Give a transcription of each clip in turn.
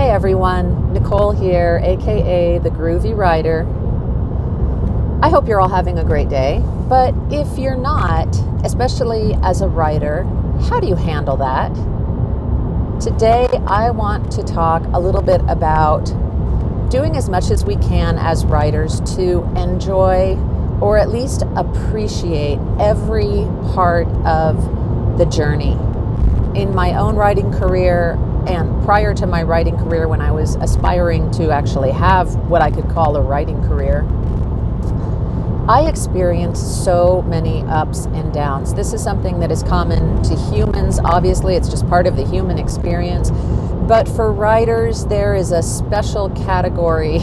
Hey everyone, Nicole here, aka the Groovy Writer. I hope you're all having a great day, but if you're not, especially as a writer, how do you handle that? Today I want to talk a little bit about doing as much as we can as writers to enjoy or at least appreciate every part of the journey. In my own writing career, and prior to my writing career, when I was aspiring to actually have what I could call a writing career, I experienced so many ups and downs. This is something that is common to humans. Obviously, it's just part of the human experience. But for writers, there is a special category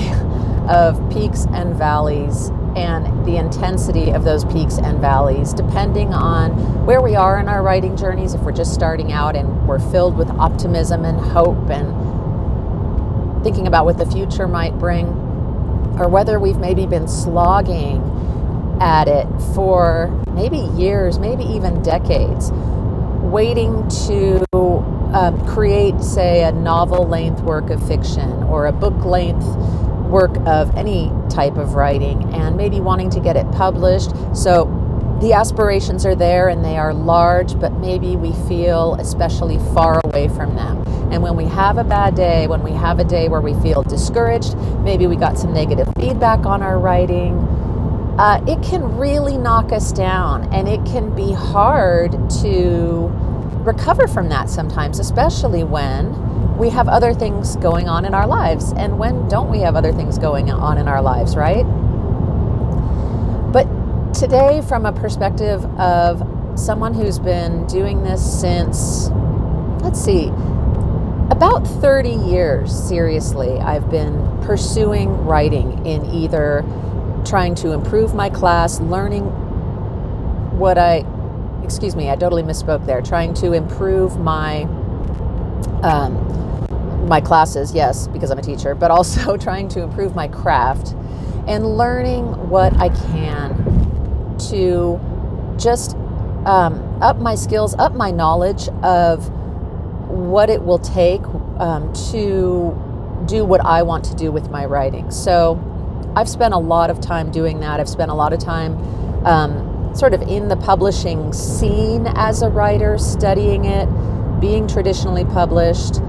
of peaks and valleys, and the intensity of those peaks and valleys, depending on where we are in our writing journeys. If we're just starting out and we're filled with optimism and hope and thinking about what the future might bring, or whether we've maybe been slogging at it for maybe years, maybe even decades, waiting to create, say, a novel-length work of fiction or a book-length work of any type of writing, and maybe wanting to get it published. So the aspirations are there and they are large, but maybe we feel especially far away from them. And when we have a bad day, when we have a day where we feel discouraged, maybe we got some negative feedback on our writing, it can really knock us down, and it can be hard to recover from that sometimes, especially when we have other things going on in our lives. And when don't we have other things going on in our lives, right? But today, from a perspective of someone who's been doing this since, about 30 years, seriously, I've been pursuing writing in either trying to improve my class, learning I totally misspoke there, trying to improve my classes, yes, because I'm a teacher, but also trying to improve my craft and learning what I can to just up my skills, up my knowledge of what it will take to do what I want to do with my writing. So I've spent a lot of time doing that. I've spent a lot of time sort of in the publishing scene as a writer, studying it, being traditionally published,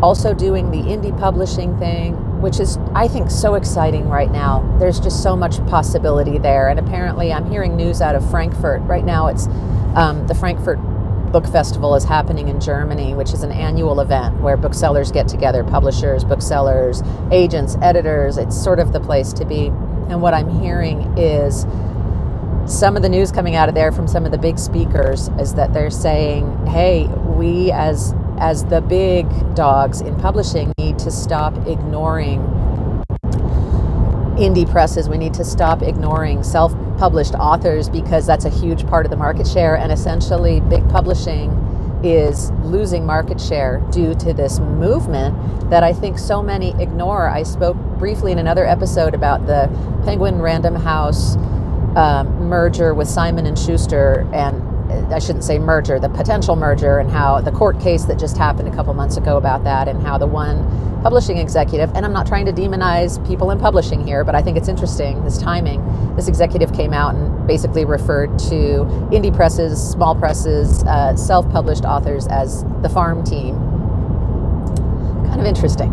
also doing the indie publishing thing, which is, I think, so exciting right now. There's just so much possibility there. And apparently I'm hearing news out of Frankfurt. Right now it's the Frankfurt Book Festival is happening in Germany, which is an annual event where booksellers get together, publishers, booksellers, agents, editors. It's sort of the place to be. And what I'm hearing is some of the news coming out of there from some of the big speakers is that they're saying, hey, we as the big dogs in publishing need to stop ignoring indie presses. We need to stop ignoring self-published authors, because that's a huge part of the market share, and essentially big publishing is losing market share due to this movement that I think so many ignore. I spoke briefly in another episode about the Penguin Random House merger with Simon & Schuster, and I shouldn't say merger, the potential merger, and how the court case that just happened a couple months ago about that, and how the one publishing executive, and I'm not trying to demonize people in publishing here, but I think it's interesting, this timing, this executive came out and basically referred to indie presses, small presses, self-published authors as the farm team. Kind of interesting.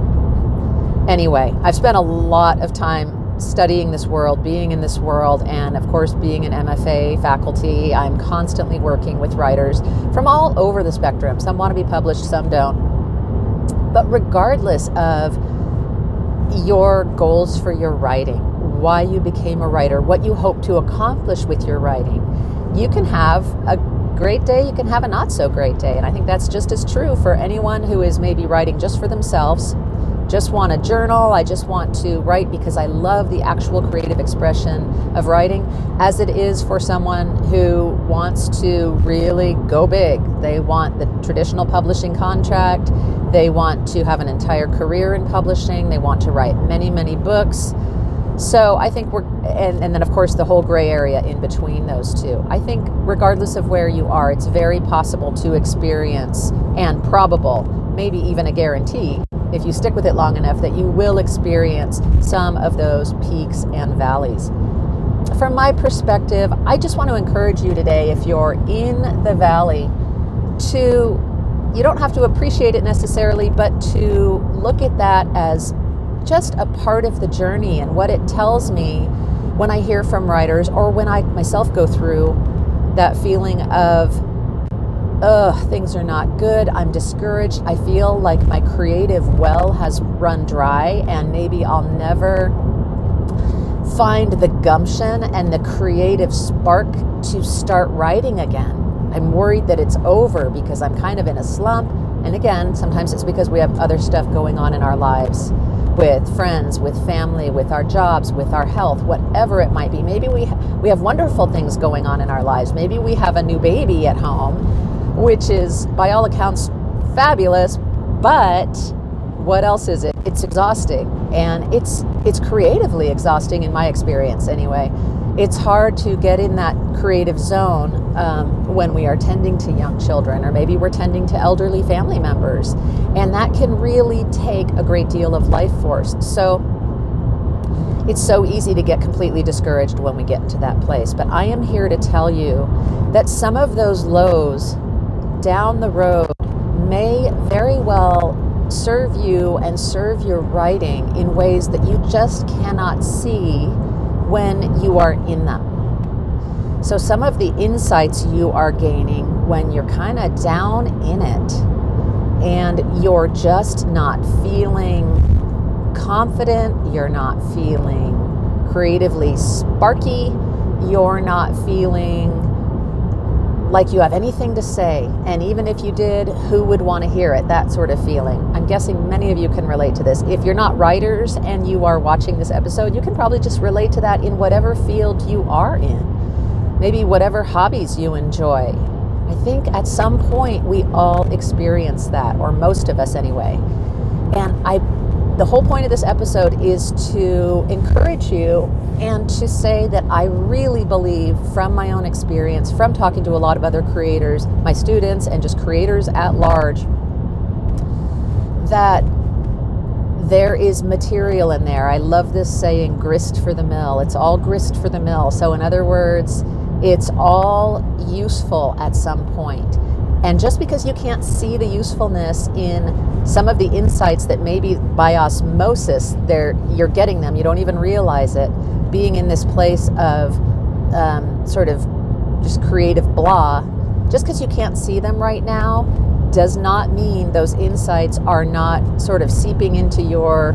Anyway, I've spent a lot of time studying this world, being in this world, and of course being an MFA faculty. I'm constantly working with writers from all over the spectrum. Some want to be published, some don't. But regardless of your goals for your writing, why you became a writer, what you hope to accomplish with your writing, you can have a great day, you can have a not so great day. And I think that's just as true for anyone who is maybe writing just for themselves, just want to journal, I just want to write because I love the actual creative expression of writing, as it is for someone who wants to really go big. They want the traditional publishing contract, they want to have an entire career in publishing, they want to write many, many books. So I think and then of course the whole gray area in between those two. I think regardless of where you are, it's very possible to experience, and probable, maybe even a guarantee, if you stick with it long enough, that you will experience some of those peaks and valleys. From my perspective, I just want to encourage you today, if you're in the valley, you don't have to appreciate it necessarily, but to look at that as just a part of the journey. And what it tells me when I hear from writers, or when I myself go through that feeling of, things are not good, I'm discouraged, I feel like my creative well has run dry, and maybe I'll never find the gumption and the creative spark to start writing again. I'm worried that it's over because I'm kind of in a slump. And again, sometimes it's because we have other stuff going on in our lives, with friends, with family, with our jobs, with our health, whatever it might be. Maybe we have wonderful things going on in our lives. Maybe we have a new baby at home, which is by all accounts fabulous, but what else is it? It's exhausting, and it's creatively exhausting in my experience anyway. It's hard to get in that creative zone when we are tending to young children, or maybe we're tending to elderly family members, and that can really take a great deal of life force. So it's so easy to get completely discouraged when we get into that place. But I am here to tell you that some of those lows down the road may very well serve you and serve your writing in ways that you just cannot see when you are in them. So some of the insights you are gaining when you're kind of down in it and you're just not feeling confident, you're not feeling creatively sparky, you're not feeling like you have anything to say, and even if you did, who would want to hear it? That sort of feeling. I'm guessing many of you can relate to this. If you're not writers and you are watching this episode, you can probably just relate to that in whatever field you are in. Maybe whatever hobbies you enjoy. I think at some point we all experience that, or most of us anyway. And the whole point of this episode is to encourage you and to say that I really believe, from my own experience, from talking to a lot of other creators, my students and just creators at large, that there is material in there. I love this saying, grist for the mill. It's all grist for the mill. So in other words, it's all useful at some point. And just because you can't see the usefulness in some of the insights that maybe by osmosis you're getting them, you don't even realize it, being in this place of sort of just creative blah, just because you can't see them right now does not mean those insights are not sort of seeping into your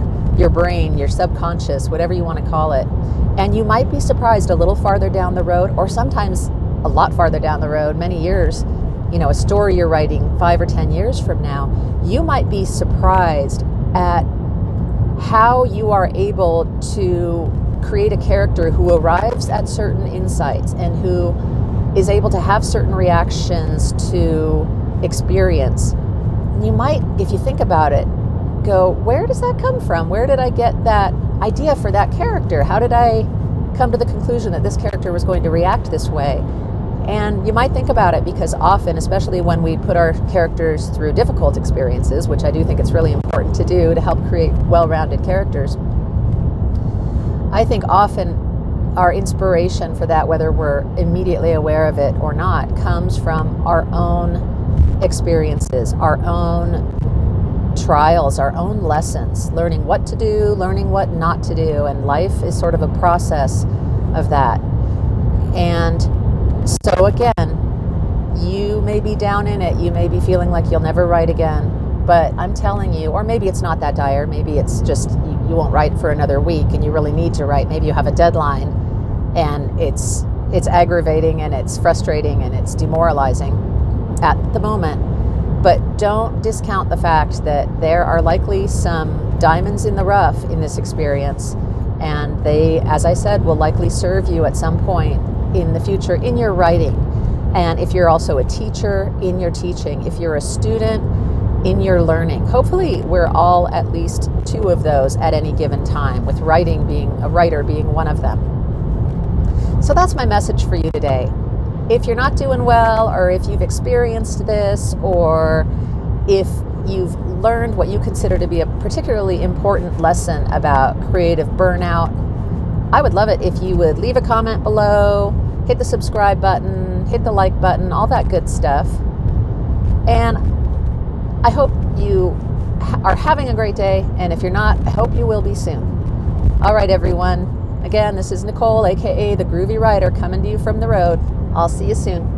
brain, your subconscious, whatever you want to call it. And you might be surprised a little farther down the road, or sometimes a lot farther down the road, many years, a story you're writing 5 or 10 years from now, you might be surprised at how you are able to create a character who arrives at certain insights and who is able to have certain reactions to experience. You might, if you think about it, go, where does that come from? Where did I get that idea for that character? How did I come to the conclusion that this character was going to react this way? And you might think about it, because often, especially when we put our characters through difficult experiences, which I do think it's really important to do to help create well-rounded characters, I think often our inspiration for that, whether we're immediately aware of it or not, comes from our own experiences, our own trials, our own lessons, learning what to do, learning what not to do. And life is sort of a process of that. And so again, you may be down in it, you may be feeling like you'll never write again, but I'm telling you, or maybe it's not that dire, maybe it's just you won't write for another week and you really need to write. Maybe you have a deadline and it's aggravating and it's frustrating and it's demoralizing at the moment. But don't discount the fact that there are likely some diamonds in the rough in this experience, and they, as I said, will likely serve you at some point in the future in your writing. And if you're also a teacher, in your teaching, if you're a student, in your learning. Hopefully we're all at least two of those at any given time, with a writer being one of them. So that's my message for you today. If you're not doing well, or if you've experienced this, or if you've learned what you consider to be a particularly important lesson about creative burnout. I would love it if you would leave a comment below, hit the subscribe button, hit the like button, all that good stuff. And I hope you are having a great day, and if you're not, I hope you will be soon. All right, everyone. Again, this is Nicole, aka the Groovy Rider, coming to you from the road. I'll see you soon.